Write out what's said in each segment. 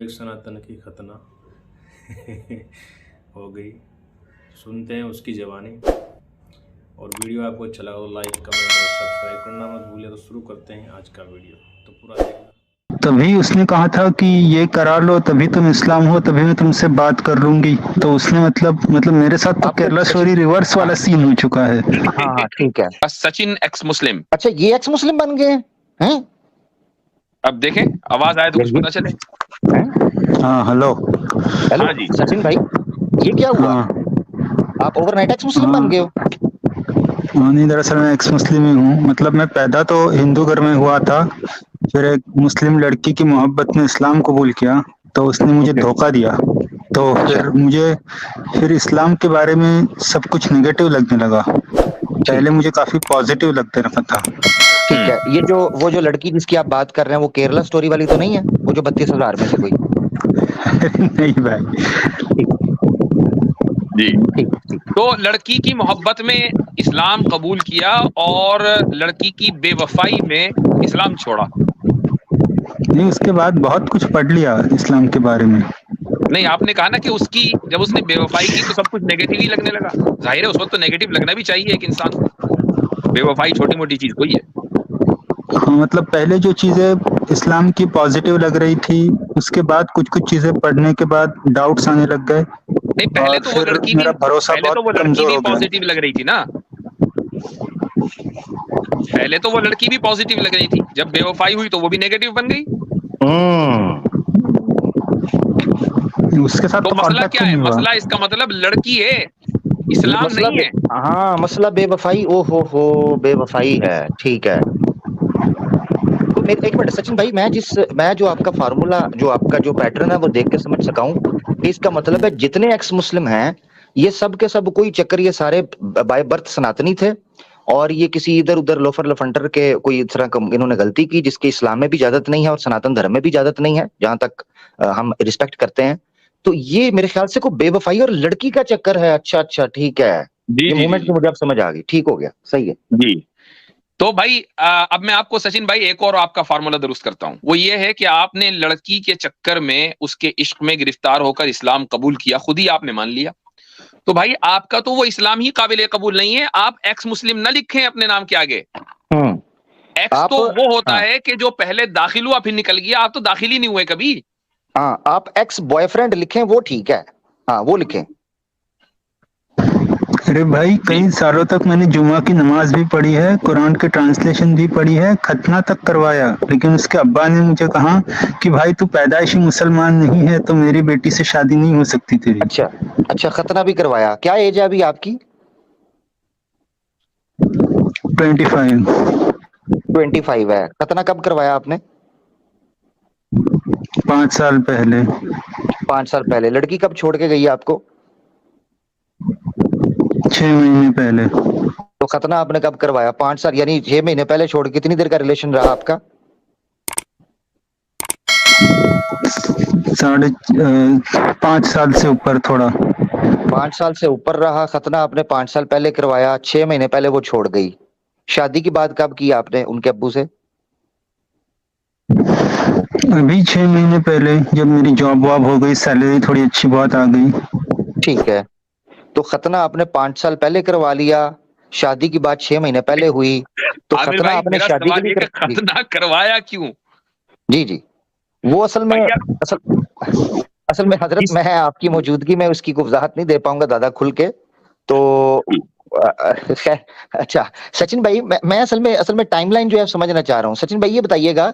एक सनातन की खतना हो गई। सुनते हैं उसकी ज़बानी। और वीडियो आपको अच्छा लगा तो लाइक कमेंट और सब्सक्राइब करना मत भूलिए। तो शुरू करते हैं आज का वीडियो, तो पूरा देखना। तभी उसने कहा था कि ये करा लो, तभी तुम इस्लाम हो, तभी मैं तुमसे बात कर लूंगी। तो उसने मतलब मेरे साथ तो आपको केरला सचिन स्टोरी रिवर्स वाला हाँ सीन हो चुका है। हाँ हाँ ठीक है। सचिन एक्स मुस्लिम। अच्छा, ये एक्स मुस्लिम बन गए हैं? अब देखें, आवाज आए तो कुछ पता चले। हैं? हाँ, हेलो। हेलो हाँ जी। सचिन भाई, ये क्या हुआ? हाँ आप ओवरनाइट एक्स मुस्लिम बन हाँ गए हो? हाँ, नहीं, दरअसल मैं एक्स मुस्लिम ही हूँ। मतलब मैं पैदा तो हिंदू घर में हुआ था, फिर एक मुस्लिम लड़की की मोहब्बत में इस्लाम कबूल किया, तो उसने मुझे ओके। धोखा दिया। तो अच्छा फिर इस्लाम के बारे में सब कुछ नेगेटिव लगने लगा। ठीक पहले मुझे काफी पॉजिटिव लगते रहा था। ठीक है। ये जो वो जो लड़की जिसकी आप बात कर रहे हैं वो केरला स्टोरी वाली तो नहीं है, वो जो 32,000 में से कोई? नहीं भाई। ठीक जी। ठीक ठीक। तो लड़की की मोहब्बत में इस्लाम कबूल किया और लड़की की बेवफाई में इस्लाम छोड़ा। नहीं, उसके बाद बहुत कुछ पढ़ लिया इस्लाम के बारे में। नहीं, आपने कहा ना कि उसकी जब उसने बेवफाई की तो सब कुछ नेगेटिव ही लगने लगा। जाहिर है उस वक्त तो नेगेटिव लगना भी चाहिए एक इंसान को। बेवफाई छोटी मोटी चीज कोई है? हाँ, मतलब पहले जो चीजें इस्लाम की पॉजिटिव लग रही थी, उसके बाद कुछ कुछ चीजें पढ़ने के बाद डाउट्स आने लग गए नहीं, और फिर मेरा भरोसा बहुत वो लड़की कमजोर भी हो गया। पॉजिटिव लग रही थी ना। पहले तो वो लड़की भी पॉजिटिव लग रही थी, जब बेवफाई हुई तो वो भी नेगेटिव बन गई। उसके साथ तो तो मसला कांटेक्ट क्या ही है? नहीं हुआ। मसला इसका मतलब लड़की है, इस्लाम मसला नहीं है। हाँ, मसला बेवफाई। ओ हो, बेवफाई है। ठीक है। तो मेरे एक मिनट सचिन भाई, मैं जो आपका फार्मूला, जो आपका जो पैटर्न है वो देख के समझ सका हूं कि इसका मतलब है जितने एक्स मुस्लिम हैं ये सब के सब कोई चक्कर, ये सारे बाय बर्थ सनातनी थे और ये किसी इधर उधर लोफर लफंटर के कोई इस तरह का इन्होंने गलती की जिसके इस्लाम में भी इजाजत नहीं है और सनातन धर्म में भी इजाजत नहीं है, जहां तक हम रिस्पेक्ट करते हैं। तो ये मेरे ख्याल से कोई बेवफाई और लड़की का चक्कर है। अच्छा अच्छा, ठीक है। जी ये जी जी मूवमेंट जी तो मुझे अब समझ आ गई। ठीक हो गया, सही है। जी। तो भाई अब मैं आपको सचिन भाई एक और आपका फार्मूला दुरुस्त करता हूं। वो ये है कि आपने लड़की के चक्कर में उसके इश्क में गिरफ्तार होकर इस्लाम कबूल किया, खुद ही आपने मान लिया। तो भाई आपका तो वो इस्लाम ही काबिल कबूल नहीं है। आप एक्स मुस्लिम न लिखें अपने नाम के आगे। हम्म। एक्स आप तो वो होता हाँ है कि जो पहले दाखिल हुआ फिर निकल गया। आप तो दाखिल ही नहीं हुए कभी। हाँ, आप एक्स बॉयफ्रेंड लिखें वो ठीक है। हाँ, वो लिखें। अरे भाई, जी। कई सालों तक मैंने जुमा की नमाज भी पढ़ी है, कुरान के ट्रांसलेशन भी पढ़ी है, खतना तक करवाया, लेकिन उसके अब्बा ने मुझे कहा कि भाई तू पैदाइशी मुसलमान नहीं है तो मेरी बेटी से शादी नहीं हो सकती तेरी। अच्छा अच्छा, खतना भी करवाया। क्या एज है अभी आपकी? 25। 25 है। खतना कब करवाया आपने? 5 साल पहले। 5 साल पहले। लड़की कब छोड़ के गई आपको? 6 महीने पहले। तो खतना आपने कब करवाया? 5 साल यानी 6 महीने पहले छोड़ के। कितनी देर का रिलेशन रहा आपका? साढ़े 5 साल से ऊपर थोड़ा। 5 साल से ऊपर रहा। खतना आपने 5 साल पहले करवाया, 6 महीने पहले वो छोड़ गई। शादी की बात कब की आपने उनके अब्बू से? अभी 6 महीने पहले, जब मेरी जॉब वॉब हो गई, सैलरी थोड़ी अच्छी बहुत आ गई। ठीक है। तो खतना आपने 5 साल पहले करवा लिया, शादी की बात 6 महीने पहले हुई। तो आमिर खतना भाई, आपने मेरा शादी के सवाल लिए ये कि जी खतना करवाया क्यों? जी जी। वो असल में भैया असल असल में हजरत, इस मैं आपकी मौजूदगी में उसकी वजाहत नहीं दे पाऊंगा ज्यादा खुल के। तो खैर, अच्छा सचिन भाई, मैं असल में टाइमलाइन जो है समझना चाह रहा हूँ। सचिन भाई ये बताइएगा,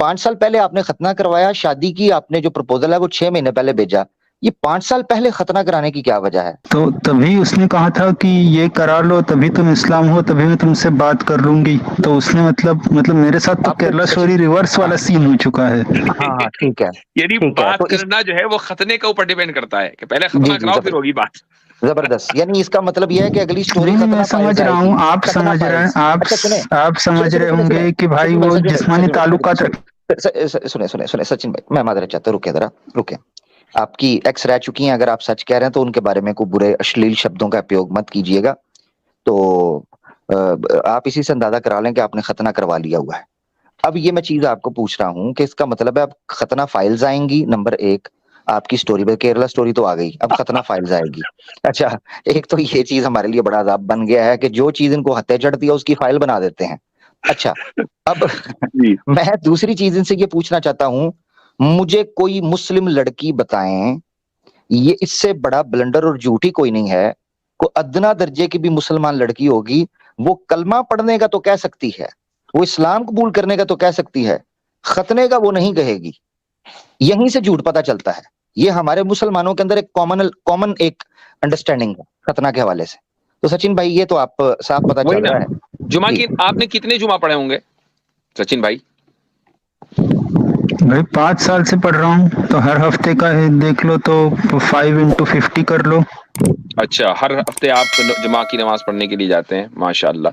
5 साल पहले आपने खतना करवाया, शादी की आपने जो प्रपोजल है वो 6 महीने पहले भेजा। ये 5 साल पहले खतना कराने की क्या वजह है? तो तभी उसने कहा था कि ये करा लो, तभी तुम इस्लाम हो, तभी मैं तुमसे बात कर लूंगी। तो उसने मतलब मेरे साथ तो आपको केरला सचिन स्टोरी रिवर्स हाँ वाला सीन हो चुका है। हाँ हाँ ठीक है। यानी ठीक है, बात तो इस करना जो है वो खतने के ऊपर डिपेंड करता है कि पहले जी खतना जी, कराओ फिर होगी बात। जबरदस्त। यानी इसका मतलब यह है कि अगली स्टोरी नहीं नहीं, मैं खतना समझ फाइल्स रहा आएगी। हूँ, आप खतना समझ रहे हैं, फाइल्स। अच्छा सुने आप सुने समझ सुने रहे सुने सुने होंगे कि भाई सचिन भाई, वो सचिन भाई, जिस्मानी सचिन भाई, ताल्लुकात रख। सुने सुने सुने सचिन भाई, मैं माजरत चाहता हूँ, रुके जरा, रुके। आपकी एक्स रह चुकी हैं, अगर आप सच कह रहे हैं तो उनके बारे में कोई बुरे अश्लील शब्दों का उपयोग मत कीजिएगा। तो आप इसी से अंदाजा करा लें कि आपने खतना करवा लिया हुआ है। اب یہ میں چیز آپ کو پوچھ رہا ہوں کہ اس کا مطلب ہے اب ختنہ فائلز آئیں گی، نمبر ایک آپ کی سٹوری پہ، کیرلا سٹوری تو آ گئی، اب ختنہ فائلز آئے گی. اچھا، ایک تو یہ چیز ہمارے لیے بڑا عذاب بن گیا ہے کہ جو چیز ان کو ہتھے چڑھتی ہے اس کی فائل بنا دیتے ہیں. اچھا، اب میں دوسری چیز ان سے یہ پوچھنا چاہتا ہوں، مجھے کوئی مسلم لڑکی بتائیں، یہ اس سے بڑا بلنڈر اور جھوٹی کوئی نہیں ہے. کو ادنا درجے کی بھی مسلمان لڑکی ہوگی، وہ کلمہ پڑھنے کا تو کہہ سکتی ہے، وہ اسلام قبول کرنے کا تو کہہ سکتی ہے، ختنے کا وہ نہیں کہے گی. یہیں سے جھوٹ پتہ چلتا ہے. یہ ہمارے مسلمانوں کے اندر ایک کامن ایک انڈرسٹینڈنگ ہے ختنہ کے حوالے سے. تو سچن بھائی یہ تو آپ صاف پتہ وہی چل نا، رہا ہے جمعہ جی. کی آپ نے کتنے جمعہ پڑھے ہوں گے سچن بھائی؟ بھائی 5 سال سے پڑھ رہا ہوں، تو ہر ہفتے کا دیکھ لو تو 5 into 50 کر لو. اچھا، ہر ہفتے آپ جمعہ کی نماز پڑھنے کے لیے جاتے ہیں، ماشاء اللہ.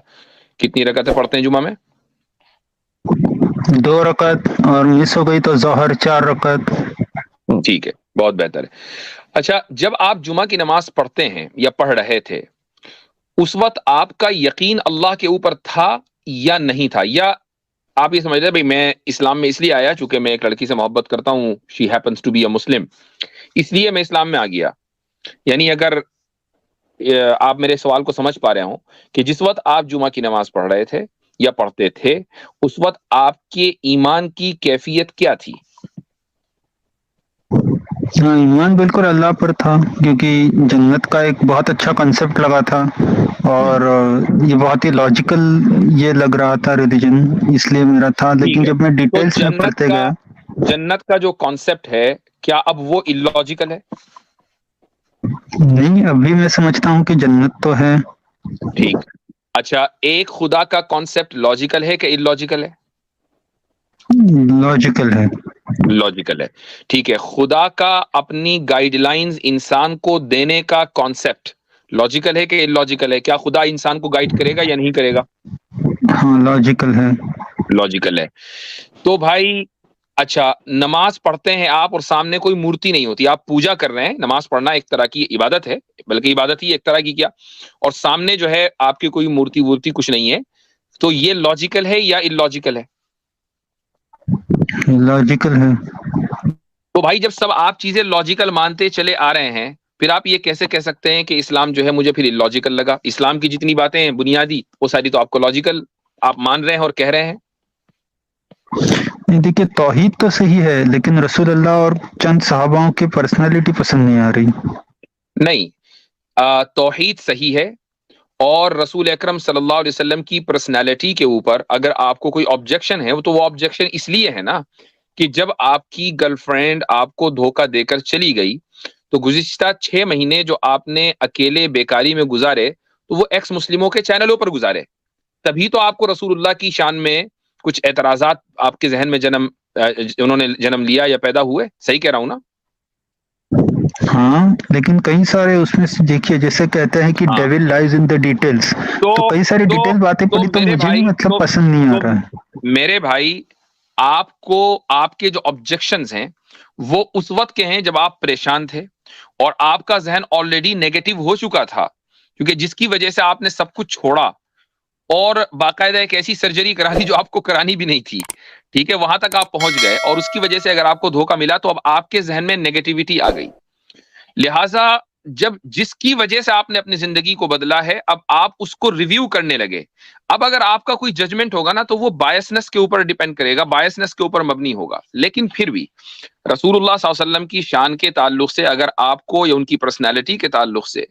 کتنی رکعتیں پڑھتے ہیں جمعہ میں؟ 2 رکعت، اور مس ہو گئی تو ظہر 4 رکعت. ٹھیک ہے، بہت بہتر ہے. اچھا، جب آپ جمعہ کی نماز پڑھتے ہیں یا پڑھ رہے تھے، اس وقت آپ کا یقین اللہ کے اوپر تھا یا نہیں تھا؟ یا آپ یہ سمجھ رہے بھائی میں اسلام میں اس لیے آیا چونکہ میں ایک لڑکی سے محبت کرتا ہوں، شی ہیپنس ٹو بی اے مسلم، اس لیے میں اسلام میں آ گیا. یعنی اگر آپ میرے سوال کو سمجھ پا رہے ہوں کہ جس وقت آپ جمعہ کی نماز پڑھ رہے تھے یا پڑھتے تھے، اس وقت آپ کے ایمان کی کیفیت کیا تھی؟ ہاں، ایمان بالکل اللہ پر تھا، کیونکہ جنت کا ایک بہت اچھا کنسپٹ لگا تھا، اور یہ بہت ہی لاجیکل یہ لگ رہا تھا ریلیجن، اس لیے میرا تھا. ٹھیک لیکن ہے، جب میں تو ڈیٹیلس میں پڑھتے گیا، جنت کا جو کانسیپٹ ہے، کیا اب وہ illogical ہے؟ نہیں، ابھی میں سمجھتا ہوں کہ جنت تو ہے. ٹھیک. اچھا، ایک خدا کا کانسیپٹ لاجیکل ہے کہ illogical ہے؟ لاجیکل ہے. لاجیکل ہے. ٹھیک ہے، خدا کا اپنی گائیڈ لائنز انسان کو دینے کا کانسیپٹ لاجیکل ہے کہ illogical ہے؟ کیا خدا انسان کو گائیڈ کرے گا یا نہیں کرے گا؟ ہاں، لاجیکل ہے. لاجیکل ہے. تو بھائی اچھا، نماز پڑھتے ہیں آپ اور سامنے کوئی مورتی نہیں ہوتی، آپ پوجا کر رہے ہیں، نماز پڑھنا ایک طرح کی عبادت ہے، بلکہ عبادت ہی ایک طرح کی کیا، اور سامنے جو ہے آپ کی کوئی مورتی وورتی کچھ نہیں ہے، تو یہ لاجیکل ہے یا illogical ہے؟ لاجیکل ہے. تو بھائی جب سب آپ چیزیں لاجیکل مانتے چلے آ رہے ہیں، پھر آپ یہ کیسے کہہ سکتے ہیں کہ اسلام جو ہے مجھے پھر illogical لگا؟ اسلام کی جتنی باتیں ہیں بنیادی، وہ ساری تو آپ کو لاجیکل آپ مان رہے ہیں اور کہہ رہے ہیں. نہیں، دیکھیے، توحید تو صحیح ہے، لیکن رسول اللہ اور چند صحاباؤں کی پرسنالٹی پسند نہیں آ رہی. نہیں، توحید صحیح ہے، اور رسول اکرم صلی اللہ علیہ وسلم کی پرسنالٹی کے اوپر اگر آپ کو کوئی آبجیکشن ہے تو وہ آبجیکشن اس لیے ہے نا کہ جب آپ کی گرل فرینڈ آپ کو دھوکہ دے کر چلی گئی تو گزشتہ 6 مہینے جو آپ نے اکیلے بیکاری میں گزارے تو وہ ایکس مسلموں کے چینلوں پر گزارے. تبھی تو آپ کو رسول اللہ کی شان میں کچھ اعتراضات آپ کے ذہن میں انہوں نے جنم لیا یا پیدا ہوئے. صحیح کہہ رہا ہوں نا؟ ہاں، لیکن کئی سارے اس میں سے دیکھیے، جیسے کہتے ہیں کہ ہاں، ڈیول لائز ان دا ڈیٹیلز، تو کئی ساری تو ڈیٹیل باتیں تو پڑھی تو میرے مجھے بھی بھائی مطلب پسند نہیں آ تو رہا ہے. میرے بھائی، آپ کو آپ کے جو آبجیکشنز ہیں وہ اس وقت کے ہیں جب آپ پریشان تھے اور آپ کا ذہن آلریڈی نیگیٹو ہو چکا تھا، کیونکہ جس کی وجہ سے آپ نے سب کچھ چھوڑا اور باقاعدہ ایک ایسی سرجری کرا دی جو آپ کو کرانی بھی نہیں تھی. ٹھیک ہے، وہاں تک آپ پہنچ گئے اور اس کی وجہ سے اگر آپ کو دھوکہ ملا تو اب آپ کے ذہن میں نیگیٹیوٹی آ گئی. لہٰذا جب جس کی وجہ سے آپ نے اپنی زندگی کو بدلا ہے، اب آپ اس کو ریویو کرنے لگے. اب اگر آپ کا کوئی ججمنٹ ہوگا نا تو وہ بائسنس کے اوپر ڈیپینڈ کرے گا، بائسنس کے اوپر مبنی ہوگا. لیکن پھر بھی رسول اللہ صلی اللہ علیہ وسلم کی شان کے تعلق سے اگر آپ کو یا ان کی پرسنالٹی کے تعلق سے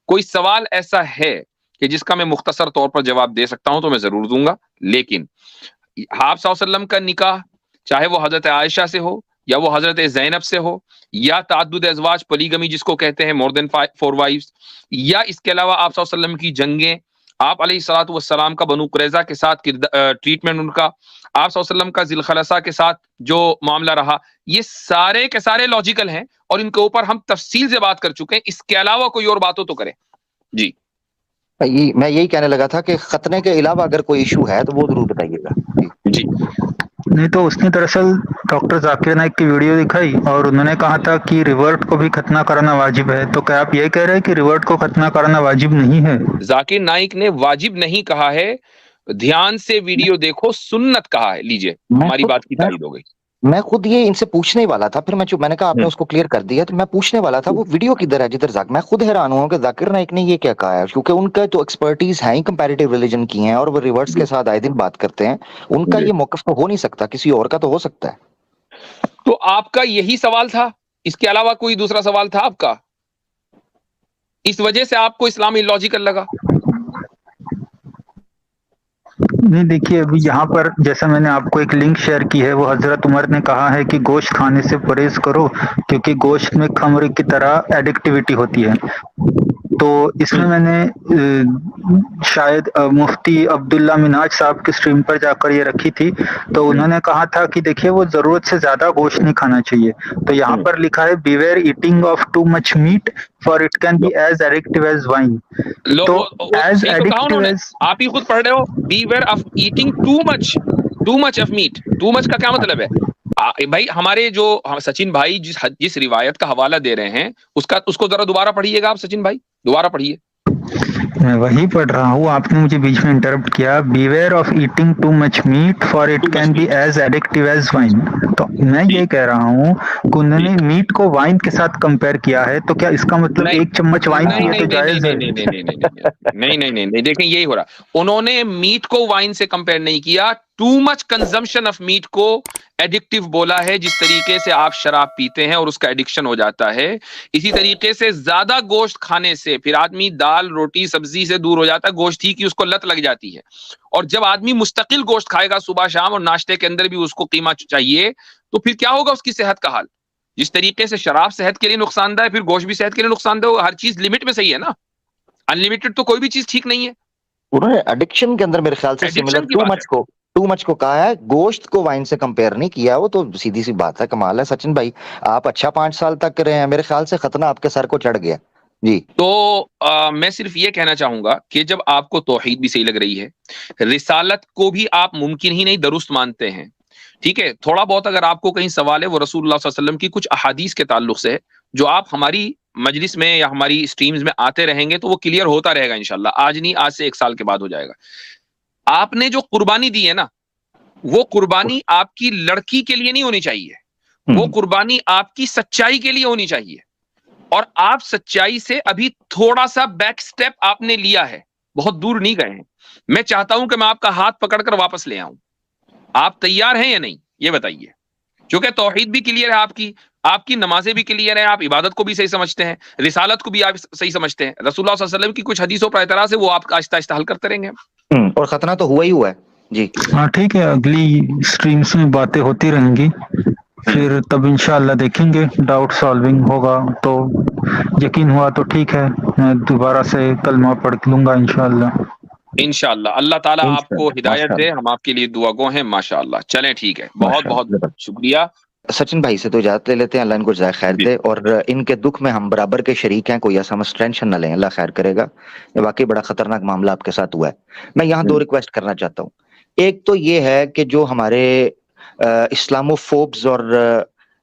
کوئی سوال ایسا ہے کہ جس کا میں مختصر طور پر جواب دے سکتا ہوں تو میں ضرور دوں گا. لیکن آپ صلی اللہ علیہ وسلم کا نکاح چاہے وہ حضرت عائشہ سے ہو یا وہ حضرت زینب سے ہو یا تعدد ازواج پولیگمی جس کو کہتے ہیں، مور دین 4 وائفز، یا اس کے علاوہ آپ صلی اللہ علیہ وسلم کی جنگیں، آپ علیہ الصلوۃ والسلام کا بنو قریظہ کے ساتھ ٹریٹمنٹ ان کا، آپ صلی اللہ علیہ وسلم کا ذی الخلصہ کے ساتھ جو معاملہ رہا، یہ سارے کے سارے لاجیکل ہیں اور ان کے اوپر ہم تفصیل سے بات کر چکے ہیں. اس کے علاوہ کوئی اور باتوں تو کریں. جی میں یہی کہنے لگا تھا کہ ختنے کے علاوہ اگر کوئی ایشو ہے تو وہ ضرور بتائیے گا. جی نہیں تو اس نے دراصل ڈاکٹر ذاکر نائک کی ویڈیو دکھائی اور انہوں نے کہا تھا کہ ریورٹ کو بھی ختنہ کرانا واجب ہے. تو کیا آپ یہ کہہ رہے ہیں کہ ریورٹ کو ختنہ کرانا واجب نہیں ہے؟ ذاکر نائک نے واجب نہیں کہا ہے، ध्यान से वीडियो देखो, सुन्नत कहा है। लीजिए, हमारी बात की तारीफ हो गई। मैं खुद ये इनसे पूछने ही वाला था, फिर मैं चुप, मैंने कहा आपने उसको क्लियर कर दिया, तो मैं पूछने वाला था वो वीडियो किधर है जिधर जाकिर, मैं खुद हैरान हुआ कि जाकिर नाइक ने ये क्या कहा है, क्योंकि उनका तो एक्सपर्टीज है ही कंपैरेटिव रिलीजन की है और वो रिवर्स के साथ आए दिन बात करते हैं, उनका ये मौकफ तो हो नहीं सकता, किसी और का तो हो सकता है। तो आपका यही सवाल था, इसके अलावा कोई दूसरा सवाल था आपका? इस वजह से आपको इस्लाम इलॉजिकल लगा? नहीं, देखिए अभी यहाँ पर जैसा मैंने आपको एक लिंक शेयर की है, वो हजरत उमर ने कहा है कि गोश्त खाने से परहेज करो क्योंकि गोश्त में खम्र की तरह एडिक्टिविटी होती है। तो इसमें मैंने शायद मुफ्ती अब्दुल्ला मिन्हाज साहब की स्ट्रीम पर जाकर ये रखी थी, तो उन्होंने कहा था कि देखिए वो जरूरत से ज्यादा गोश्त नहीं खाना चाहिए। तो यहाँ पर लिखा है beware eating of too much meat for it can be as addictive as wine. तो एज एडिक्टिव एज, आप ही खुद पढ़ रहे हो, beware of eating too much of meat. Too much का क्या मतलब है भाई? हमारे जो सचिन भाई जिस रिवायत का हवाला दे रहे हैं उसको जरा दोबारा पढ़िएगा आप सचिन भाई, दोबारा पढ़िए। मैं वही पढ़ रहा हूँ, आपने मुझे बीच में इंटरप्ट किया। Beware of eating too much meat for it can be as addictive as wine. तो मैं ये कह रहा हूँ कि उन्होंने मीट को वाइन के साथ कंपेयर किया है, तो क्या इसका मतलब एक चम्मच वाइन पिए तो जायज है? नहीं, देखें यही हो रहा। उन्होंने मीट को वाइन से कंपेयर नहीं किया, too much consumption of meat को एडिक्टिव बोला है। जिस तरीके से आप शराब पीते हैं और उसका एडिक्शन हो जाता है, इसी तरीके से ज्यादा गोश्त खाने से फिर आदमी दाल रोटी सब्जी से दूर हो जाता है, गोश्त ही की उसको लत लग जाती है। और जब आदमी मुस्तकिल गोश्त खाएगा सुबह शाम और नाश्ते के अंदर भी उसको कीमा चाहिए, तो फिर क्या होगा उसकी सेहत का हाल? जिस तरीके से शराब सेहत के लिए नुकसानदायक है, फिर गोश्त भी सेहत के लिए नुकसानदायक होगा। हर चीज लिमिट में सही है ना, अनलिमिटेड तो कोई भी चीज ठीक नहीं है। उन्होंने एडिक्शन के अंदर मेरे ख्याल से सिमिलर टू मच को कहा है, गोश्त को वाइन से कंपेयर नहीं किया। वो तो सीधी सी बात है, कमाल है सचिन भाई, आप अच्छा 5 साल तक रहे हैं, मेरे ख्याल से खतना आपके सर को चढ़ गया जी। तो मैं सिर्फ ये कहना चाहूंगा कि जब आपको तौहीद भी सही लग रही है, रिसालत को भी आप मुमकिन ही नहीं दुरुस्त मानते हैं, ठीक है, थोड़ा बहुत अगर आपको कहीं सवाल है वो रसूलुल्लाह सल्लल्लाहु अलैहि वसल्लम की कुछ अहादीस के ताल्लुक से है, जो आप हमारी मजलिस में या हमारी स्ट्रीम्स में आते रहेंगे तो वो क्लियर होता रहेगा इंशाल्लाह। आज नहीं, आज से 1 साल के बाद हो जाएगा। आपने जो कुर्बानी दी है ना, वो कुर्बानी आपकी लड़की के लिए नहीं होनी चाहिए, वो कुर्बानी आपकी सच्चाई के लिए होनी चाहिए। और आप सच्चाई से अभी थोड़ा सा बैक स्टेप आपने लिया है, बहुत दूर नहीं गए हैं। मैं चाहता हूं कि मैं आपका हाथ पकड़कर वापस ले आऊं। आप तैयार हैं या नहीं, ये बताइए। क्योंकि तौहीद भी क्लियर है, आपकी नमाजें भी क्लियर है, आप इबादत को भी सही समझते हैं, रिसालत को भी आप सही समझते हैं, रसूलुल्लाह सल्लल्लाहु अलैहि वसल्लम की कुछ हदीसों पर एतराज है, वो आप आहिस्ता आहिस्ता हल करते रहेंगे। और खतना तो हुआ ही हुआ है जी। हाँ ठीक है, अगली स्ट्रीम्स में बातें होती रहेंगी, फिर तब इंशाल्लाह देखेंगे, डाउट सॉल्विंग होगा तो यकीन हुआ तो ठीक है, मैं दोबारा से कलमा पढ़ लूंगा इंशाल्लाह। अल्लाह ताला आपको हिदायत दे, हम आपके लिए दुआ गो हैं माशाअल्लाह। चलें ठीक है, बहुत बहुत शुक्रिया। सचिन भाई से तो इजाजत ले लेते हैं, अल्लाह इनको जाए खैर दे, और इनके दुख में हम बराबर के शरीक हैं, कोई ऐसा मत टेंशन न लें, अल्लाह खैर करेगा। ये वाकई बड़ा खतरनाक मामला आपके साथ हुआ है। मैं यहाँ 2 रिक्वेस्ट करना चाहता हूँ। एक तो ये है कि जो हमारे इस्लामोफोब्स और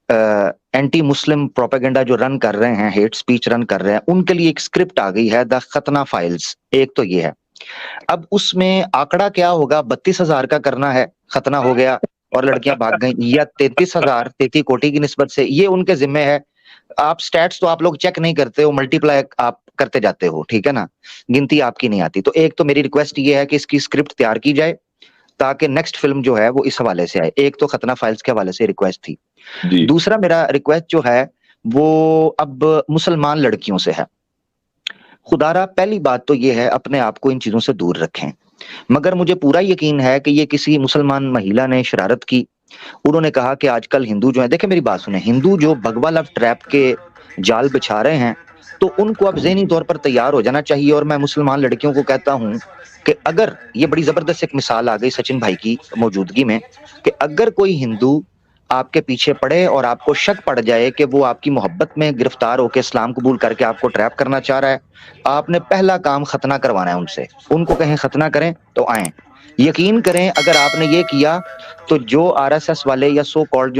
एंटी मुस्लिम प्रोपेगेंडा जो रन कर रहे हैं, हेट स्पीच रन कर रहे हैं, उनके लिए एक स्क्रिप्ट आ गई है, द खतना फाइल्स। एक तो ये है। अब उसमें आंकड़ा क्या होगा, 32,000 का करना है, खतना हो गया और लड़कियां भाग गई, या 33 कोटि की निस्बत से, ये उनके जिम्मे है। आप स्टैट्स तो आप लोग चेक नहीं करते हो, मल्टीप्लाई आप करते जाते हो, ठीक है ना, गिनती आपकी नहीं आती। तो एक तो मेरी रिक्वेस्ट ये है कि इसकी स्क्रिप्ट तैयार की जाए ताकि नेक्स्ट फिल्म जो है वो इस हवाले से आए। एक तो खतना फाइल्स के हवाले से रिक्वेस्ट थी। दूसरा मेरा रिक्वेस्ट जो है वो अब मुसलमान लड़कियों से है। खुदारा पहली बात तो ये है, अपने आप को इन चीजों से दूर रखें। मगर मुझे पूरा यकीन है कि ये किसी मुसलमान महिला ने शरारत की। उन्होंने कहा कि आजकल हिंदू जो है, देखें मेरी बात सुने, हिंदू जो भगवा लव ट्रैप के जाल बिछा रहे हैं, तो उनको अब ज़हनी तौर पर तैयार हो जाना चाहिए। और मैं मुसलमान लड़कियों को कहता हूं कि अगर ये बड़ी जबरदस्त एक मिसाल आ गई सचिन भाई की मौजूदगी में, कि अगर कोई हिंदू आपके पीछे पड़े और आपको शक पड़ जाए कि वो आपकी मोहब्बत में गिरफ्तार होकर इस्लाम कबूल करके आपको ट्रैप करना चाह रहा है, आपने पहला काम खतना करवाना है उनसे। उनको कहें खतना करें तो आए। यकीन करें अगर आपने ये किया तो जो आरएसएस वाले या सो कॉल्ड जो